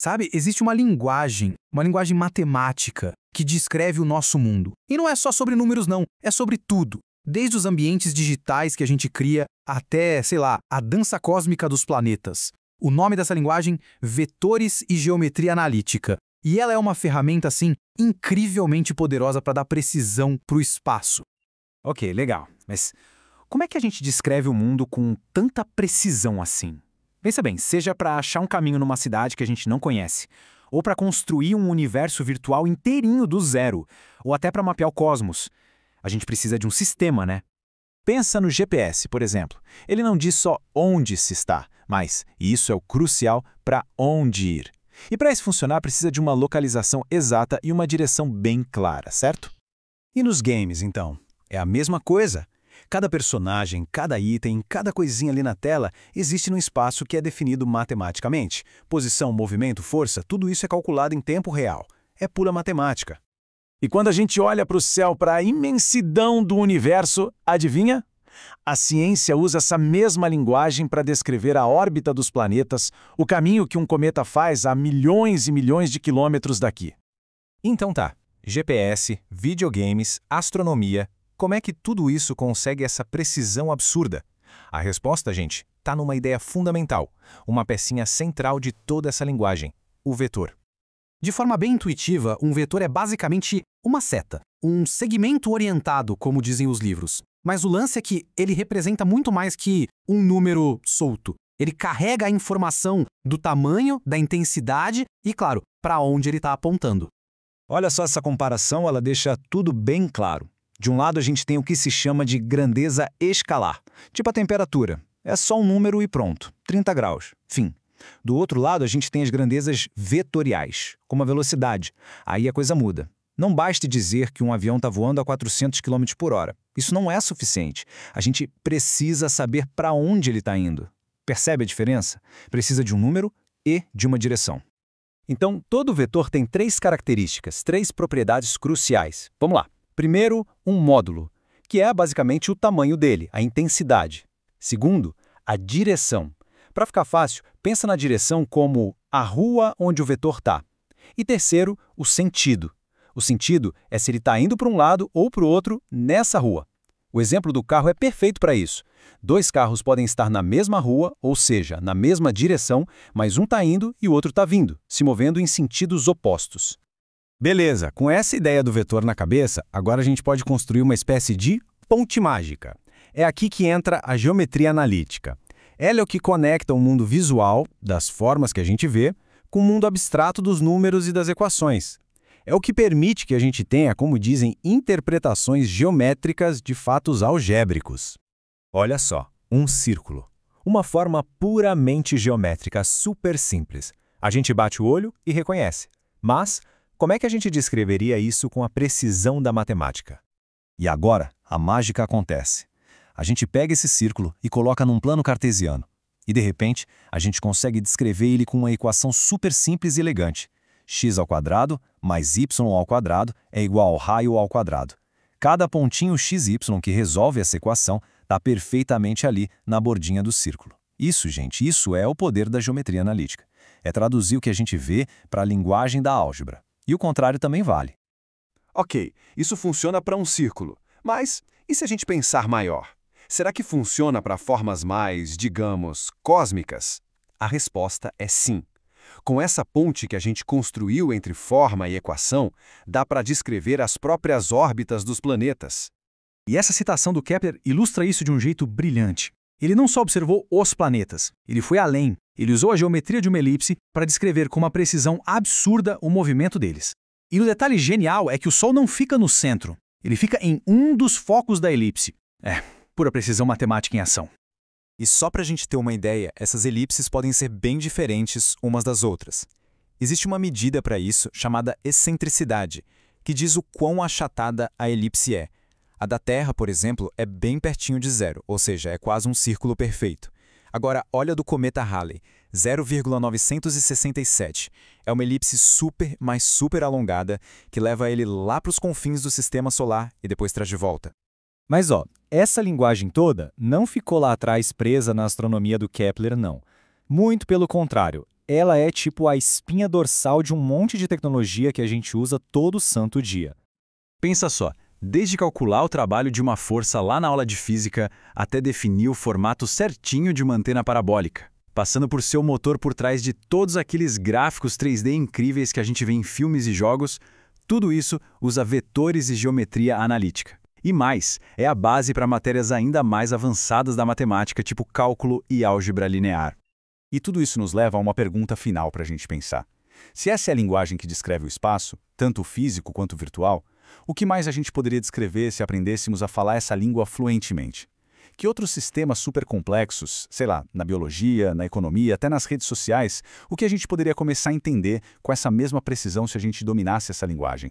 Sabe, existe uma linguagem matemática que descreve o nosso mundo. E não é só sobre números não, é sobre tudo. Desde os ambientes digitais que a gente cria até, sei lá, a dança cósmica dos planetas. O nome dessa linguagem, vetores e geometria analítica. E ela é uma ferramenta, assim, incrivelmente poderosa para dar precisão para o espaço. Ok, legal. Mas como é que a gente descreve o mundo com tanta precisão assim? Pensa bem, seja para achar um caminho numa cidade que a gente não conhece, ou para construir um universo virtual inteirinho do zero, ou até para mapear o cosmos. A gente precisa de um sistema, né? Pensa no GPS, por exemplo. Ele não diz só onde se está, mas, e isso é o crucial, para onde ir. E para isso funcionar, precisa de uma localização exata e uma direção bem clara, certo? E nos games, então? É a mesma coisa. Cada personagem, cada item, cada coisinha ali na tela existe num espaço que é definido matematicamente. Posição, movimento, força, tudo isso é calculado em tempo real. É pura matemática. E quando a gente olha para o céu, para a imensidão do universo, adivinha? A ciência usa essa mesma linguagem para descrever a órbita dos planetas, o caminho que um cometa faz a milhões e milhões de quilômetros daqui. Então tá, GPS, videogames, astronomia, como é que tudo isso consegue essa precisão absurda? A resposta, gente, está numa ideia fundamental, uma pecinha central de toda essa linguagem, o vetor. De forma bem intuitiva, um vetor é basicamente uma seta, um segmento orientado, como dizem os livros. Mas o lance é que ele representa muito mais que um número solto. Ele carrega a informação do tamanho, da intensidade e, claro, para onde ele está apontando. Olha só essa comparação, ela deixa tudo bem claro. De um lado a gente tem o que se chama de grandeza escalar, tipo a temperatura. É só um número e pronto, 30 graus, fim. Do outro lado a gente tem as grandezas vetoriais, como a velocidade. Aí a coisa muda. Não basta dizer que um avião está voando a 400 km por hora. Isso não é suficiente. A gente precisa saber para onde ele está indo. Percebe a diferença? Precisa de um número e de uma direção. Então, todo vetor tem 3 características, 3 propriedades cruciais. Vamos lá. Primeiro, um módulo, que é basicamente o tamanho dele, a intensidade. Segundo, a direção. Para ficar fácil, pensa na direção como a rua onde o vetor está. E terceiro, o sentido. O sentido é se ele está indo para um lado ou para o outro nessa rua. O exemplo do carro é perfeito para isso. 2 carros podem estar na mesma rua, ou seja, na mesma direção, mas um está indo e o outro está vindo, se movendo em sentidos opostos. Beleza, com essa ideia do vetor na cabeça, agora a gente pode construir uma espécie de ponte mágica. É aqui que entra a geometria analítica. Ela é o que conecta o mundo visual, das formas que a gente vê, com o mundo abstrato dos números e das equações. É o que permite que a gente tenha, como dizem, interpretações geométricas de fatos algébricos. Olha só, um círculo. Uma forma puramente geométrica, super simples. A gente bate o olho e reconhece. Mas, como é que a gente descreveria isso com a precisão da matemática? E agora, a mágica acontece. A gente pega esse círculo e coloca num plano cartesiano. E, de repente, a gente consegue descrever ele com uma equação super simples e elegante. x² mais y² é igual ao raio ao quadrado. Cada pontinho xy que resolve essa equação está perfeitamente ali na bordinha do círculo. Isso, gente, isso é o poder da geometria analítica. É traduzir o que a gente vê para a linguagem da álgebra. E o contrário também vale. Ok, isso funciona para um círculo. Mas e se a gente pensar maior? Será que funciona para formas mais, digamos, cósmicas? A resposta é sim. Com essa ponte que a gente construiu entre forma e equação, dá para descrever as próprias órbitas dos planetas. E essa citação do Kepler ilustra isso de um jeito brilhante. Ele não só observou os planetas, ele foi além. Ele usou a geometria de uma elipse para descrever com uma precisão absurda o movimento deles. E o detalhe genial é que o Sol não fica no centro. Ele fica em um dos focos da elipse. Pura precisão matemática em ação. E só para a gente ter uma ideia, essas elipses podem ser bem diferentes umas das outras. Existe uma medida para isso chamada excentricidade, que diz o quão achatada a elipse é. A da Terra, por exemplo, é bem pertinho de zero, ou seja, é quase um círculo perfeito. Agora, olha do cometa Halley, 0,967. É uma elipse super, mas super alongada, que leva ele lá para os confins do Sistema Solar e depois traz de volta. Mas essa linguagem toda não ficou lá atrás presa na astronomia do Kepler, não. Muito pelo contrário, Ela é tipo a espinha dorsal de um monte de tecnologia que a gente usa todo santo dia. Pensa só, desde calcular o trabalho de uma força lá na aula de física até definir o formato certinho de uma antena parabólica, passando por ser o motor por trás de todos aqueles gráficos 3D incríveis que a gente vê em filmes e jogos, tudo isso usa vetores e geometria analítica. E mais, é a base para matérias ainda mais avançadas da matemática, tipo cálculo e álgebra linear. E tudo isso nos leva a uma pergunta final para a gente pensar. Se essa é a linguagem que descreve o espaço, tanto o físico quanto o virtual, o que mais a gente poderia descrever se aprendêssemos a falar essa língua fluentemente? Que outros sistemas supercomplexos, sei lá, na biologia, na economia, até nas redes sociais, o que a gente poderia começar a entender com essa mesma precisão se a gente dominasse essa linguagem?